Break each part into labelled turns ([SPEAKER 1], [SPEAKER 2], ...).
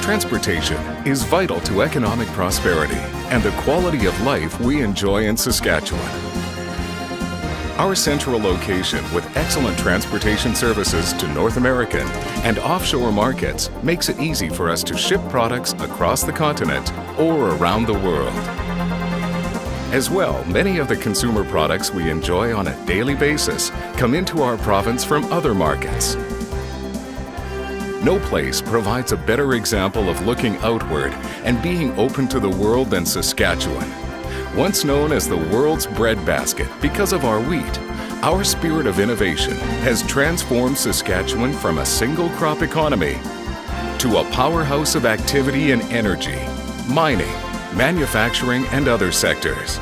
[SPEAKER 1] Transportation is vital to economic prosperity and the quality of life we enjoy in Saskatchewan. Our central location with excellent transportation services to North American and offshore markets makes it easy for us to ship products across the continent or around the world. As well, many of the consumer products we enjoy on a daily basis come into our province from other markets. No place provides a better example of looking outward and being open to the world than Saskatchewan. Once known as the world's breadbasket because of our wheat, our spirit of innovation has transformed Saskatchewan from a single crop economy to a powerhouse of activity in energy, mining, manufacturing, and other sectors.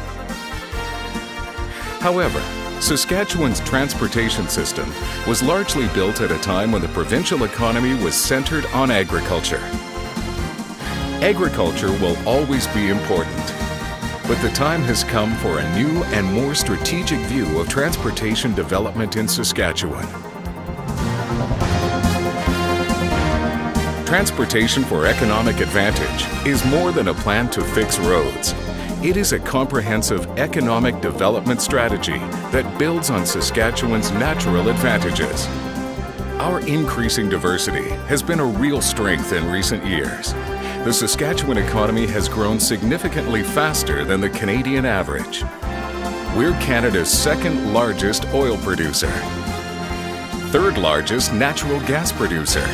[SPEAKER 1] However, Saskatchewan's transportation system was largely built at a time when the provincial economy was centered on agriculture. Agriculture will always be important, but the time has come for a new and more strategic view of transportation development in Saskatchewan. Transportation for economic advantage is more than a plan to fix roads. It is a comprehensive economic development strategy that builds on Saskatchewan's natural advantages. Our increasing diversity has been a real strength in recent years. The Saskatchewan economy has grown significantly faster than the Canadian average. We're Canada's second largest oil producer, third largest natural gas producer,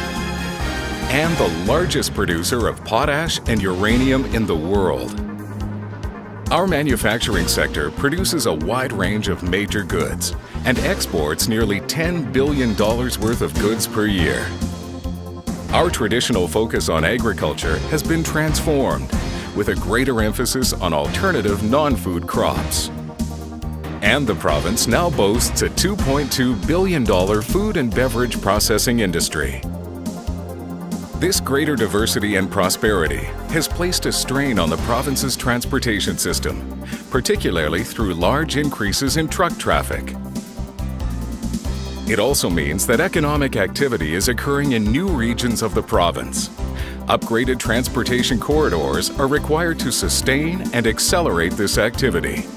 [SPEAKER 1] and the largest producer of potash and uranium in the world. Our manufacturing sector produces a wide range of major goods and exports nearly $10 billion worth of goods per year. Our traditional focus on agriculture has been transformed with a greater emphasis on alternative non-food crops. And the province now boasts a $2.2 billion food and beverage processing industry. This greater diversity and prosperity has placed a strain on the province's transportation system, particularly through large increases in truck traffic. It also means that economic activity is occurring in new regions of the province. Upgraded transportation corridors are required to sustain and accelerate this activity.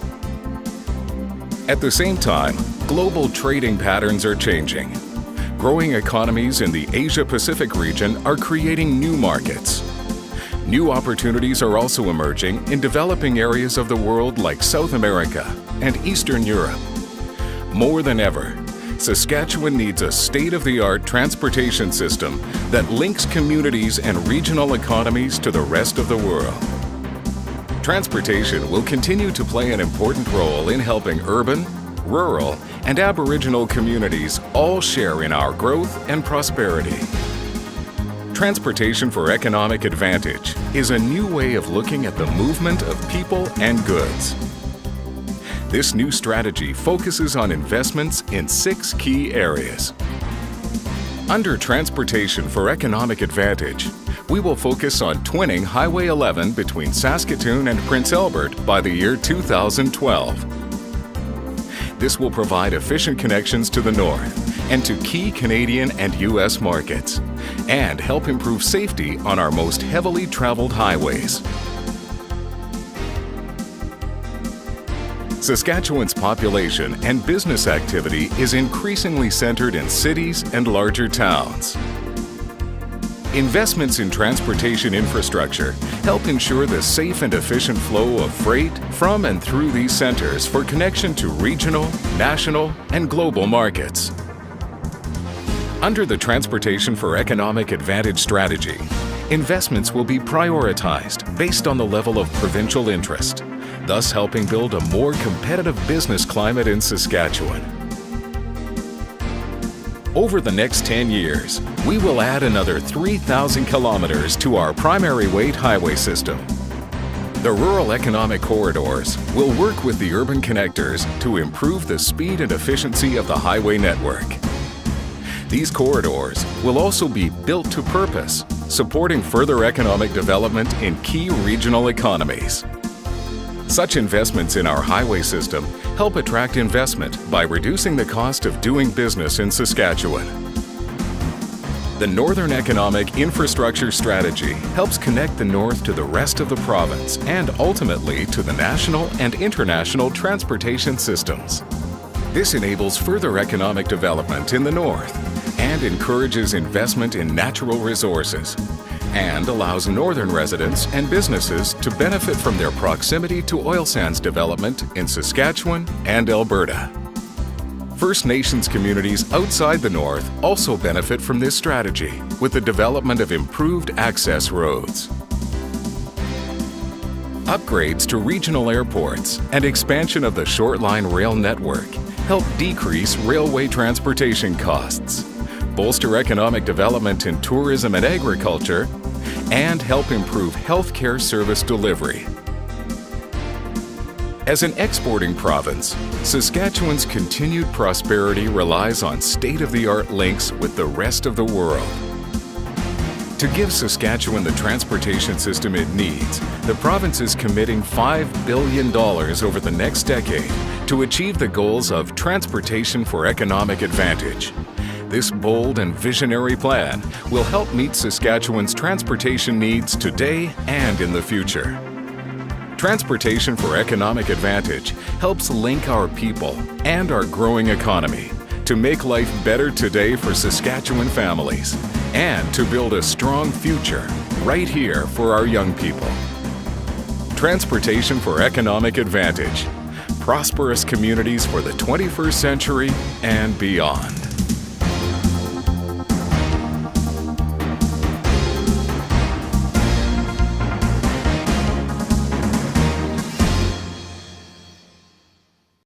[SPEAKER 1] At the same time, global trading patterns are changing. Growing economies in the Asia-Pacific region are creating new markets. New opportunities are also emerging in developing areas of the world like South America and Eastern Europe. More than ever, Saskatchewan needs a state-of-the-art transportation system that links communities and regional economies to the rest of the world. Transportation will continue to play an important role in helping urban, rural, and Aboriginal communities all share in our growth and prosperity. Transportation for economic advantage is a new way of looking at the movement of people and goods. This new strategy focuses on investments in 6 key areas. Under Transportation for Economic Advantage, we will focus on twinning Highway 11 between Saskatoon and Prince Albert by the year 2012. This will provide efficient connections to the north and to key Canadian and U.S. markets, and help improve safety on our most heavily traveled highways. Saskatchewan's population and business activity is increasingly centered in cities and larger towns. Investments in transportation infrastructure help ensure the safe and efficient flow of freight from and through these centers for connection to regional, national, and global markets. Under the Transportation for Economic Advantage strategy, investments will be prioritized based on the level of provincial interest, thus helping build a more competitive business climate in Saskatchewan. Over the next 10 years, we will add another 3,000 kilometers to our primary weight highway system. The rural economic corridors will work with the urban connectors to improve the speed and efficiency of the highway network. These corridors will also be built to purpose, supporting further economic development in key regional economies. Such investments in our highway system help attract investment by reducing the cost of doing business in Saskatchewan. The Northern Economic Infrastructure Strategy helps connect the North to the rest of the province and ultimately to the national and international transportation systems. This enables further economic development in the North and encourages investment in natural resources and allows Northern residents and businesses to benefit from their proximity to oil sands development in Saskatchewan and Alberta. First Nations communities outside the North also benefit from this strategy with the development of improved access roads. Upgrades to regional airports and expansion of the short-line rail network help decrease railway transportation costs, bolster economic development in tourism and agriculture, and help improve healthcare service delivery. As an exporting province, Saskatchewan's continued prosperity relies on state-of-the-art links with the rest of the world. To give Saskatchewan the transportation system it needs, the province is committing $5 billion over the next decade to achieve the goals of Transportation for Economic Advantage. This bold and visionary plan will help meet Saskatchewan's transportation needs today and in the future. Transportation for Economic Advantage helps link our people and our growing economy to make life better today for Saskatchewan families and to build a strong future right here for our young people. Transportation for Economic Advantage. Prosperous communities for the 21st century and beyond.